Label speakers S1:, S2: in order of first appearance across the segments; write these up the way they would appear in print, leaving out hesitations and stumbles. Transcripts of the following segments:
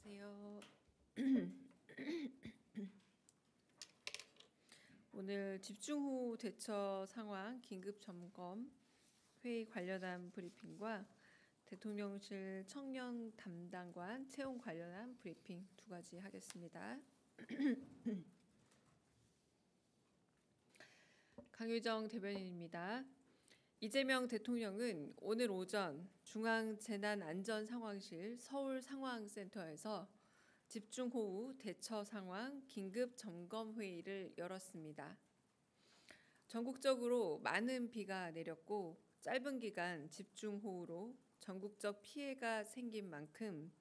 S1: 안녕하세요. 오늘 집중호우 대처 상황 긴급 점검 회의 관련한 브리핑과 대통령실 청년 담당관 채용 관련한 브리핑 두 가지 하겠습니다. 강유정 대변인입니다. 이재명 대통령은 오늘 오전 중앙재난안전상황실 서울상황센터에서 집중호우 대처 상황 긴급 점검 회의를 열었습니다. 전국적으로 많은 비가 내렸고 짧은 기간 집중호우로 전국적 피해가 생긴 만큼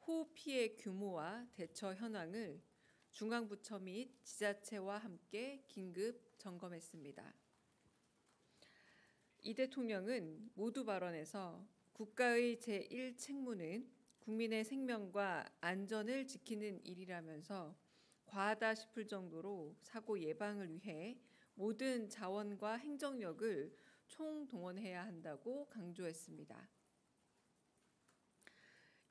S1: 호우 피해 규모와 대처 현황을 중앙부처 및 지자체와 함께 긴급 점검했습니다. 이 대통령은 모두 발언에서 국가의 제1책무는 국민의 생명과 안전을 지키는 일이라면서 과하다 싶을 정도로 사고 예방을 위해 모든 자원과 행정력을 총동원해야 한다고 강조했습니다.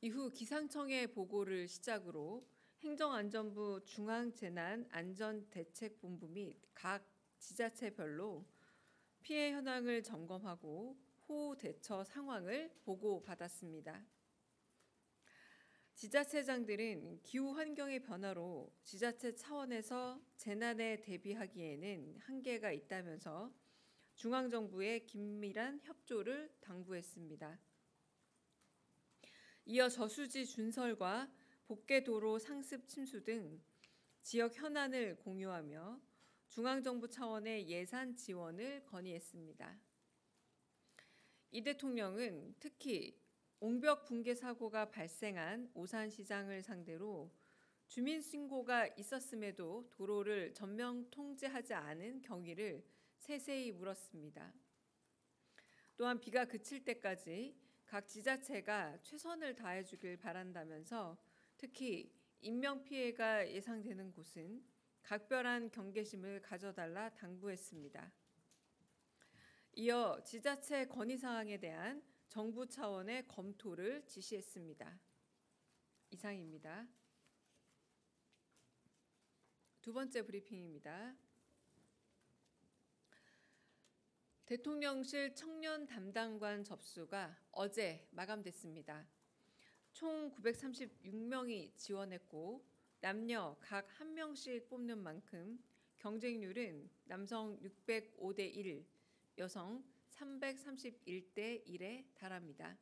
S1: 이후 기상청의 보고를 시작으로 행정안전부 중앙재난안전대책본부 및 각 지자체별로 피해 현황을 점검하고 호우 대처 상황을 보고받았습니다. 지자체장들은 기후 환경의 변화로 지자체 차원에서 재난에 대비하기에는 한계가 있다면서 중앙정부의 긴밀한 협조를 당부했습니다. 이어 저수지 준설과 복개도로 상습 침수 등 지역 현안을 공유하며 중앙정부 차원의 예산 지원을 건의했습니다. 이 대통령은 특히 옹벽 붕괴 사고가 발생한 오산시장을 상대로 주민 신고가 있었음에도 도로를 전면 통제하지 않은 경위를 세세히 물었습니다. 또한 비가 그칠 때까지 각 지자체가 최선을 다해주길 바란다면서 특히 인명피해가 예상되는 곳은 각별한 경계심을 가져달라 당부했습니다. 이어 지자체 건의사항에 대한 정부 차원의 검토를 지시했습니다. 이상입니다. 두 번째 브리핑입니다. 대통령실 청년 담당관 접수가 어제 마감됐습니다. 총 936명이 지원했고 남녀 각 1명씩 뽑는 만큼 경쟁률은 남성 605대 1, 여성 331대 1에 달합니다.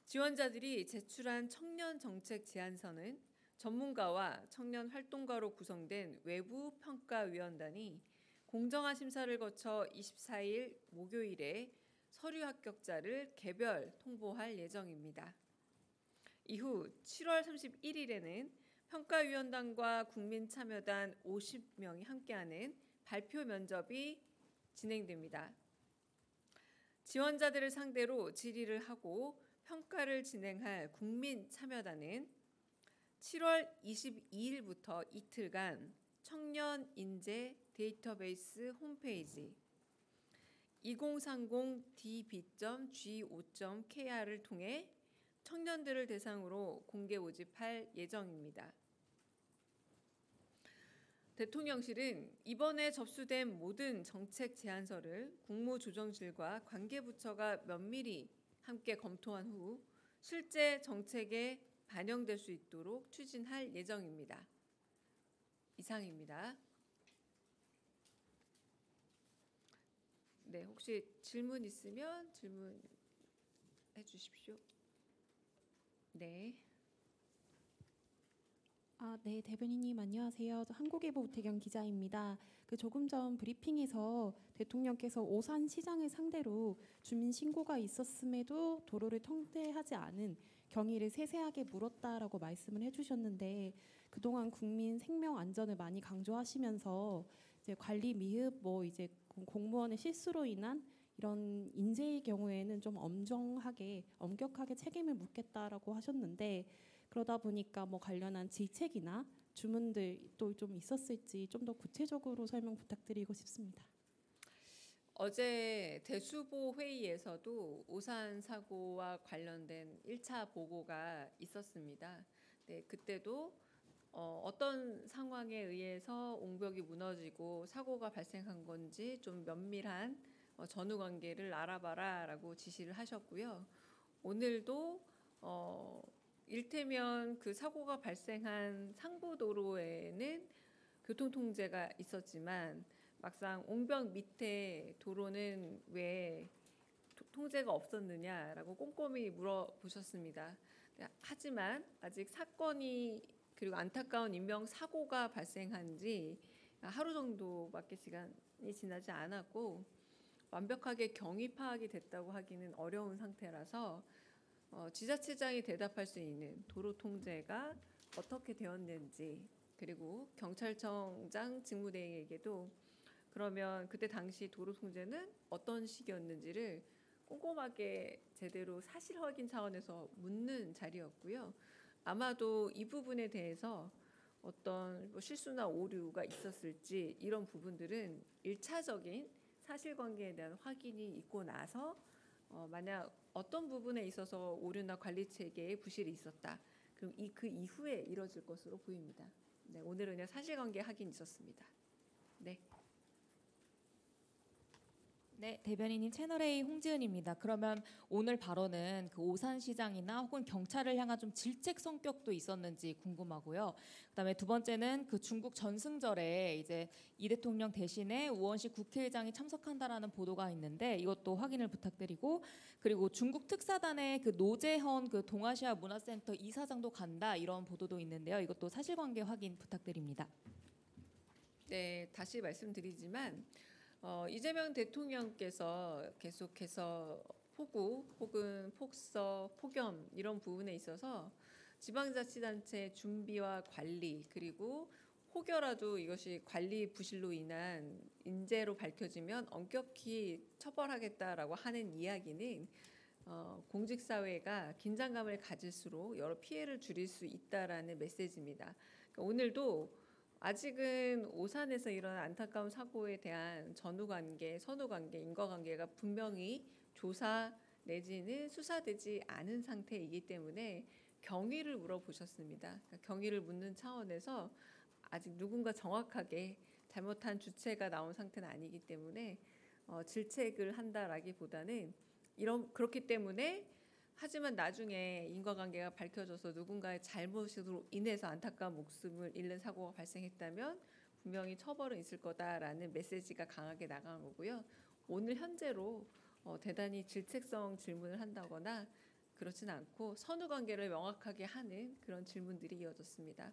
S1: 지원자들이 제출한 청년 정책 제안서는 전문가와 청년 활동가로 구성된 외부 평가위원단이 공정한 심사를 거쳐 24일 목요일에 서류 합격자를 개별 통보할 예정입니다. 이후 7월 31일에는 평가위원단과 국민참여단 50명이 함께하는 발표 면접이 진행됩니다. 지원자들을 상대로 질의를 하고 평가를 진행할 국민참여단은 7월 22일부터 이틀간 청년 인재 데이터베이스 홈페이지 2030db.go.kr을 통해 청년들을 대상으로 공개 모집할 예정입니다. 대통령실은 이번에 접수된 모든 정책 제안서를 국무조정실과 관계부처가 면밀히 함께 검토한 후 실제 정책에 반영될 수 있도록 추진할 예정입니다. 이상입니다. 네, 혹시 질문 있으면 질문해 주십시오. 네.
S2: 네, 대변인님 안녕하세요. 한국일보 우태경 기자입니다. 조금 전 브리핑에서 대통령께서 오산시장을 상대로 주민 신고가 있었음에도 도로를 통제하지 않은 경위를 세세하게 물었다라고 말씀을 해주셨는데 그동안 국민 생명 안전을 많이 강조하시면서 이제 관리 미흡, 이제 공무원의 실수로 인한 이런 인재의 경우에는 좀 엄격하게 책임을 묻겠다라고 하셨는데 그러다 보니까 관련한 질책이나 주문들 또 좀 있었을지 좀 더 구체적으로 설명 부탁드리고 싶습니다.
S1: 어제 대수보 회의에서도 오산 사고와 관련된 1차 보고가 있었습니다. 네, 그때도 어떤 상황에 의해서 옹벽이 무너지고 사고가 발생한 건지 좀 면밀한 전후 관계를 알아봐라라고 지시를 하셨고요. 오늘도 일테면 그 사고가 발생한 상부도로에는 교통통제가 있었지만 막상 옹벽 밑에 도로는 왜 통제가 없었느냐라고 꼼꼼히 물어보셨습니다. 하지만 아직 사건이 그리고 안타까운 인명 사고가 발생한 지 하루 정도밖에 시간이 지나지 않았고 완벽하게 경위 파악이 됐다고 하기는 어려운 상태라서 지자체장이 대답할 수 있는 도로 통제가 어떻게 되었는지 그리고 경찰청장 직무대행에게도 그러면 그때 당시 도로 통제는 어떤 식이었는지를 꼼꼼하게 제대로 사실 확인 차원에서 묻는 자리였고요. 아마도 이 부분에 대해서 어떤 실수나 오류가 있었을지 이런 부분들은 1차적인 사실관계에 대한 확인이 있고 나서 만약 어떤 부분에 있어서 오류나 관리 체계에 부실이 있었다. 그럼 그 이후에 이뤄질 것으로 보입니다. 네, 오늘은 그냥 사실관계 확인이 있었습니다. 네.
S3: 네, 대변인님 채널A 홍지은입니다. 그러면 오늘 발언은 그 오산시장이나 혹은 경찰을 향한 좀 질책 성격도 있었는지 궁금하고요. 그다음에 두 번째는 그 중국 전승절에 이제 이 대통령 대신에 우원식 국회의장이 참석한다라는 보도가 있는데 이것도 확인을 부탁드리고 그리고 중국 특사단의 그 노재헌 그 동아시아 문화센터 이사장도 간다 이런 보도도 있는데요. 이것도 사실관계 확인 부탁드립니다.
S1: 네, 다시 말씀드리지만 이재명 대통령께서 계속해서 폭우 혹은 폭서, 폭염 이런 부분에 있어서 지방자치단체 준비와 관리 그리고 혹여라도 이것이 관리 부실로 인한 인재로 밝혀지면 엄격히 처벌하겠다라고 하는 이야기는 공직사회가 긴장감을 가질수록 여러 피해를 줄일 수 있다라는 메시지입니다. 그러니까 오늘도 아직은 오산에서 일어난 안타까운 사고에 대한 전후관계, 선후관계, 인과관계가 분명히 조사 내지는 수사되지 않은 상태이기 때문에 경위를 물어보셨습니다. 그러니까 경위를 묻는 차원에서 아직 누군가 정확하게 잘못한 주체가 나온 상태는 아니기 때문에 질책을 한다라기보다는 그렇기 때문에 하지만 나중에 인과관계가 밝혀져서 누군가의 잘못으로 인해서 안타까운 목숨을 잃는 사고가 발생했다면 분명히 처벌은 있을 거다라는 메시지가 강하게 나간 거고요. 오늘 현재로 대단히 질책성 질문을 한다거나 그렇진 않고 선후관계를 명확하게 하는 그런 질문들이 이어졌습니다.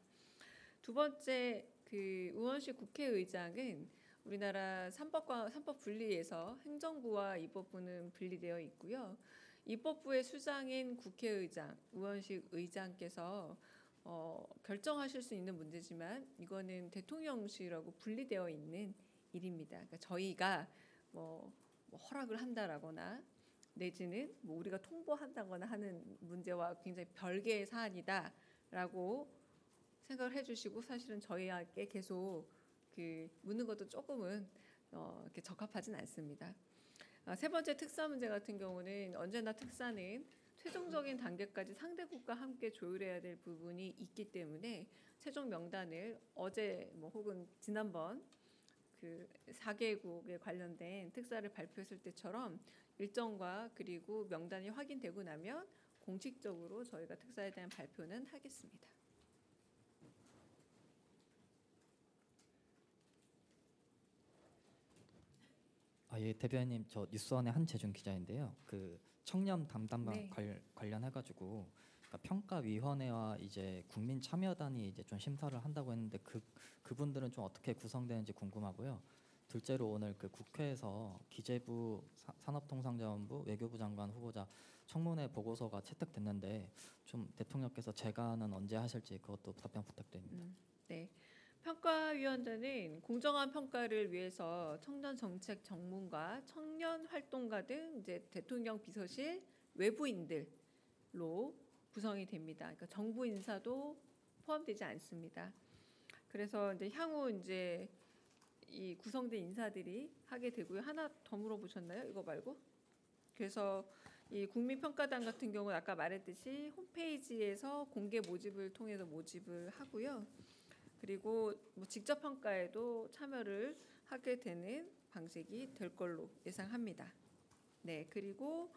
S1: 두 번째 그 우원식 국회의장은 우리나라 삼법 분리에서 행정부와 입법부는 분리되어 있고요. 입법부의 수장인 국회의장, 우원식 의장께서 결정하실 수 있는 문제지만 이거는 대통령실하고 분리되어 있는 일입니다. 그러니까 저희가 뭐 허락을 한다라거나 내지는 뭐 우리가 통보한다거나 하는 문제와 굉장히 별개의 사안이다라고 생각을 해주시고 사실은 저희에게 계속 그 묻는 것도 조금은 이렇게 적합하진 않습니다. 세 번째 특사 문제 같은 경우는 언제나 특사는 최종적인 단계까지 상대국과 함께 조율해야 될 부분이 있기 때문에 최종 명단을 어제 혹은 지난번 그 4개국에 관련된 특사를 발표했을 때처럼 일정과 그리고 명단이 확인되고 나면 공식적으로 저희가 특사에 대한 발표는 하겠습니다.
S4: 예, 대변인님, 저 뉴스원의 한재준 기자인데요. 그 청년 담당과
S1: 네.
S4: 관련해가지고 그러니까 평가위원회와 이제 국민참여단이 이제 좀 심사를 한다고 했는데 그분들은 좀 어떻게 구성되는지 궁금하고요. 둘째로 오늘 그 국회에서 기재부, 산업통상자원부, 외교부 장관 후보자 청문회 보고서가 채택됐는데 좀 대통령께서 재간은 언제 하실지 그것도 답변 부탁드립니다.
S1: 네. 평가위원회는 공정한 평가를 위해서 청년 정책 전문가, 청년 활동가 등 이제 대통령 비서실 외부인들로 구성이 됩니다. 그러니까 정부 인사도 포함되지 않습니다. 그래서 이제 향후 이제 이 구성된 인사들이 하게 되고요. 하나 더 물어보셨나요? 이거 말고? 그래서 이 국민평가단 같은 경우는 아까 말했듯이 홈페이지에서 공개 모집을 통해서 모집을 하고요. 그리고 뭐 직접 평가에도 참여를 하게 되는 방식이 될 걸로 예상합니다. 네, 그리고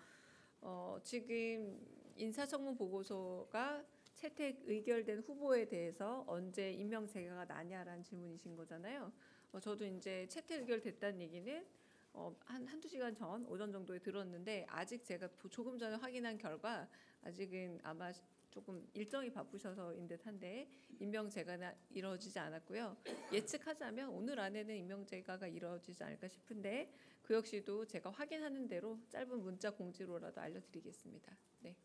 S1: 지금 인사청문 보고서가 채택 의결된 후보에 대해서 언제 임명 제의가 나냐라는 질문이신 거잖아요. 저도 이제 채택 의결됐다는 얘기는 한두 시간 전 오전 정도에 들었는데 아직 제가 조금 전에 확인한 결과 아직은 아마 조금 일정이 바쁘셔서인 듯한데 임명 제의가 이루어지지 않았고요. 예측하자면 오늘 안에는 임명 제의가 이루어지지 않을까 싶은데 그 역시도 제가 확인하는 대로 짧은 문자 공지로라도 알려드리겠습니다. 네.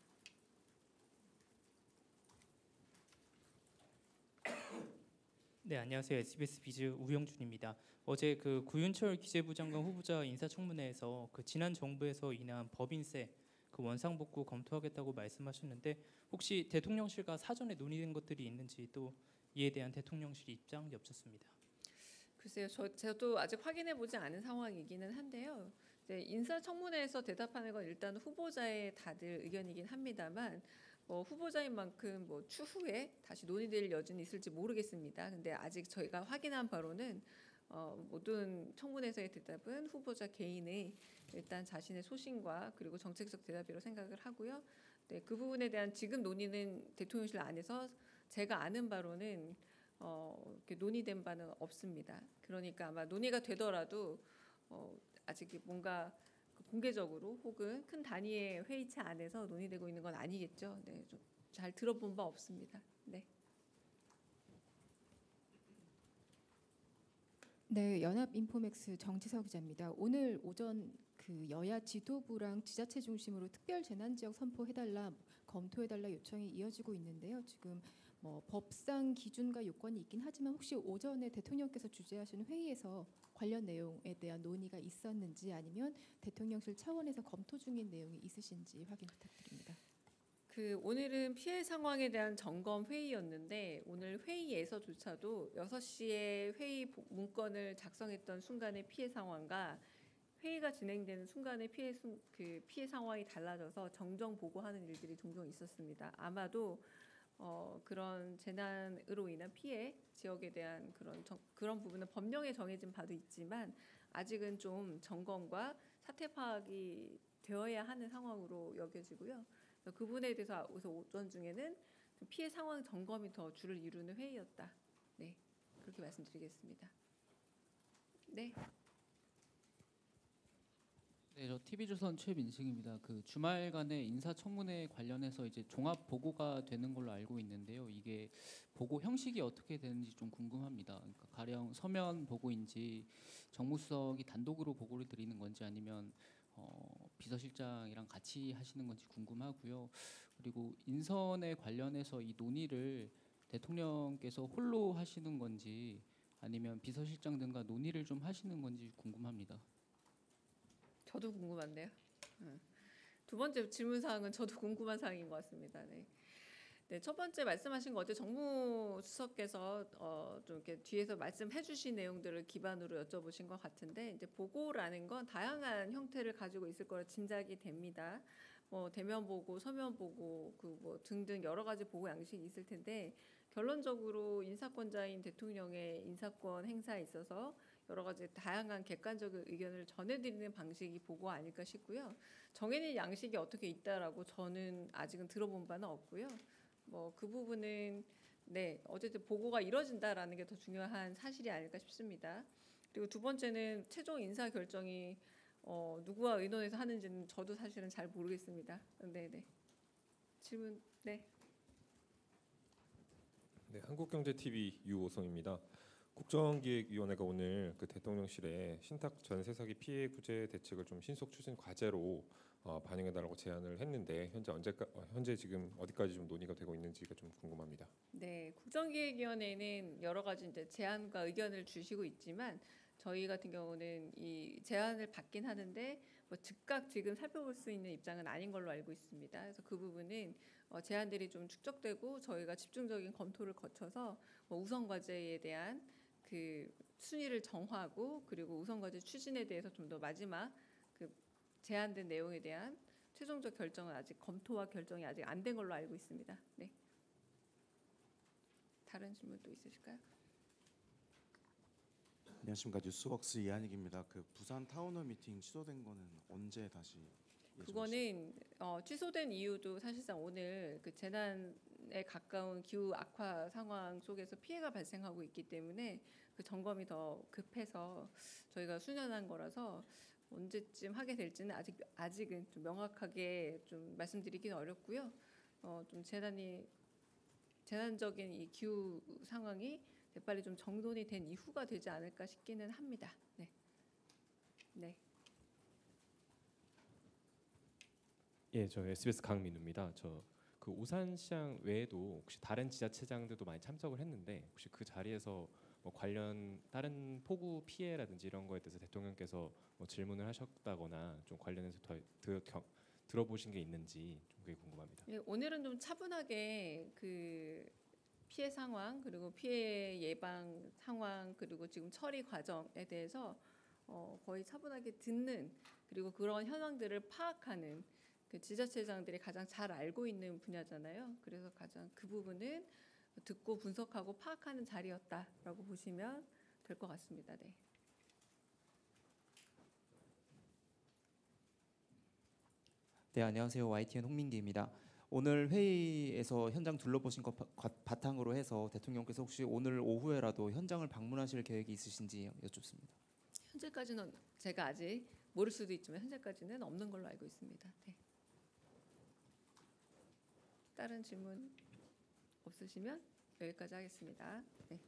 S5: 네, 안녕하세요. SBS 비즈 우영준입니다. 어제 그 구윤철 기재부 장관 후보자 인사청문회에서 그 지난 정부에서 인한 법인세 그 원상복구 검토하겠다고 말씀하셨는데 혹시 대통령실과 사전에 논의된 것들이 있는지 또 이에 대한 대통령실 입장 여쭙습니다.
S1: 글쎄요, 저도 아직 확인해 보지 않은 상황이기는 한데요. 이제 인사청문회에서 대답하는 건 일단 후보자의 다들 의견이긴 합니다만 후보자인 만큼 추후에 다시 논의될 여지는 있을지 모르겠습니다. 근데 아직 저희가 확인한 바로는 모든 청문회에서의 대답은 후보자 개인의 일단 자신의 소신과 그리고 정책적 대답이라고 생각을 하고요. 네, 그 부분에 대한 지금 논의는 대통령실 안에서 제가 아는 바로는 이렇게 논의된 바는 없습니다. 그러니까 아마 논의가 되더라도 아직 뭔가 공개적으로 혹은 큰 단위의 회의체 안에서 논의되고 있는 건 아니겠죠. 네, 좀 잘 들어본 바 없습니다. 네.
S6: 네, 연합인포맥스 정지석 기자입니다. 오늘 오전 그 여야 지도부랑 지자체 중심으로 특별 재난 지역 선포해달라, 검토해달라 요청이 이어지고 있는데요. 지금 뭐 법상 기준과 요건이 있긴 하지만 혹시 오전에 대통령께서 주재하시는 회의에서 관련 내용에 대한 논의가 있었는지 아니면 대통령실 차원에서 검토 중인 내용이 있으신지 확인 부탁드립니다.
S1: 오늘은 피해 상황에 대한 점검 회의였는데 오늘 회의에서조차도 6시에 회의 문건을 작성했던 순간의 피해 상황과 회의가 진행되는 순간의 피해 상황이 달라져서 정정 보고하는 일들이 종종 있었습니다. 아마도 그런 재난으로 인한 피해 지역에 대한 그런 부분은 법령에 정해진 바도 있지만 아직은 좀 점검과 사태 파악이 되어야 하는 상황으로 여겨지고요. 그 부분에 대해서 오전 중에는 피해 상황 점검이 더 주를 이루는 회의였다. 네, 그렇게 말씀드리겠습니다. 네.
S7: 네, 저 TV조선 최민식입니다. 그 주말간의 인사청문회 관련해서 이제 종합 보고가 되는 걸로 알고 있는데요. 이게 보고 형식이 어떻게 되는지 좀 궁금합니다. 그러니까 가령 서면 보고인지 정무수석이 단독으로 보고를 드리는 건지 아니면 비서실장이랑 같이 하시는 건지 궁금하고요. 그리고 인선에 관련해서 이 논의를 대통령께서 홀로 하시는 건지 아니면 비서실장 등과 논의를 좀 하시는 건지 궁금합니다.
S1: 저도 궁금한데요. 두 번째 질문 사항은 저도 궁금한 사항인 것 같습니다. 네. 네, 첫 번째 말씀하신 거 어제 정무수석께서 좀 이렇게 뒤에서 말씀해주신 내용들을 기반으로 여쭤보신 것 같은데 이제 보고라는 건 다양한 형태를 가지고 있을 거라 짐작이 됩니다. 대면 보고, 서면 보고, 등등 여러 가지 보고 양식이 있을 텐데 결론적으로 인사권자인 대통령의 인사권 행사에 있어서 여러 가지 다양한 객관적인 의견을 전해드리는 방식이 보고 아닐까 싶고요. 정해진 양식이 어떻게 있다라고 저는 아직은 들어본 바는 없고요. 그 부분은 네 어쨌든 보고가 이뤄진다라는 게 더 중요한 사실이 아닐까 싶습니다. 그리고 두 번째는 최종 인사 결정이 누구와 의논해서 하는지는 저도 사실은 잘 모르겠습니다. 네네. 질문 네.
S8: 네, 한국경제TV 유오성입니다. 국정기획위원회가 오늘 그 대통령실에 신탁 전세 사기 피해 구제 대책을 좀 신속 추진 과제로 반영해달라고 제안을 했는데 현재 지금 어디까지 좀 논의가 되고 있는지가 좀 궁금합니다.
S1: 네, 국정기획위원회는 여러 가지 이제 제안과 의견을 주시고 있지만 저희 같은 경우는 이 제안을 받긴 하는데 즉각 지금 살펴볼 수 있는 입장은 아닌 걸로 알고 있습니다. 그래서 그 부분은 제안들이 좀 축적되고 저희가 집중적인 검토를 거쳐서 우선 과제에 대한 그 순위를 정하고 그리고 우선 과제 추진에 대해서 좀 더 마지막 그 제안된 내용에 대한 최종적 결정은 아직 검토와 결정이 아직 안 된 걸로 알고 있습니다. 네. 다른 질문 또 있으실까요?
S9: 안녕하십니까. 뉴스웍스 이한익입니다. 그 부산 타운홀 미팅 취소된 거는 언제 다시 예정하시죠?
S1: 그거는 취소된 이유도 사실상 오늘 그 재난에 가까운 기후 악화 상황 속에서 피해가 발생하고 있기 때문에 그 점검이 더 급해서 저희가 수년한 거라서 언제쯤 하게 될지는 아직은 좀 명확하게 좀 말씀드리기는 어렵고요. 좀 재난적인 이 기후 상황이 빨리 좀 정돈이 된 이후가 되지 않을까 싶기는 합니다. 네. 네.
S8: 예, 저 SBS 강민우입니다. 저 그 오산시장 외에도 혹시 다른 지자체장들도 많이 참석을 했는데 혹시 그 자리에서 뭐 관련 다른 폭우 피해라든지 이런 거에 대해서 대통령께서 뭐 질문을 하셨다거나 좀 관련해서 들어보신 게 있는지 좀 그게 궁금합니다.
S1: 예, 오늘은 좀 차분하게 그 피해 상황 그리고 피해 예방 상황 그리고 지금 처리 과정에 대해서 거의 차분하게 듣는 그리고 그런 현황들을 파악하는 그 지자체장들이 가장 잘 알고 있는 분야잖아요. 그래서 가장 그 부분은 듣고 분석하고 파악하는 자리였다라고 보시면 될 것 같습니다. 네.
S10: 네, 안녕하세요. YTN 홍민기입니다. 오늘 회의에서 현장 둘러보신 것 바탕으로 해서 대통령께서 혹시 오늘 오후에라도 현장을 방문하실 계획이 있으신지 여쭙습니다.
S1: 현재까지는 제가 아직 모를 수도 있지만 현재까지는 없는 걸로 알고 있습니다. 네. 다른 질문 없으시면 여기까지 하겠습니다. 네.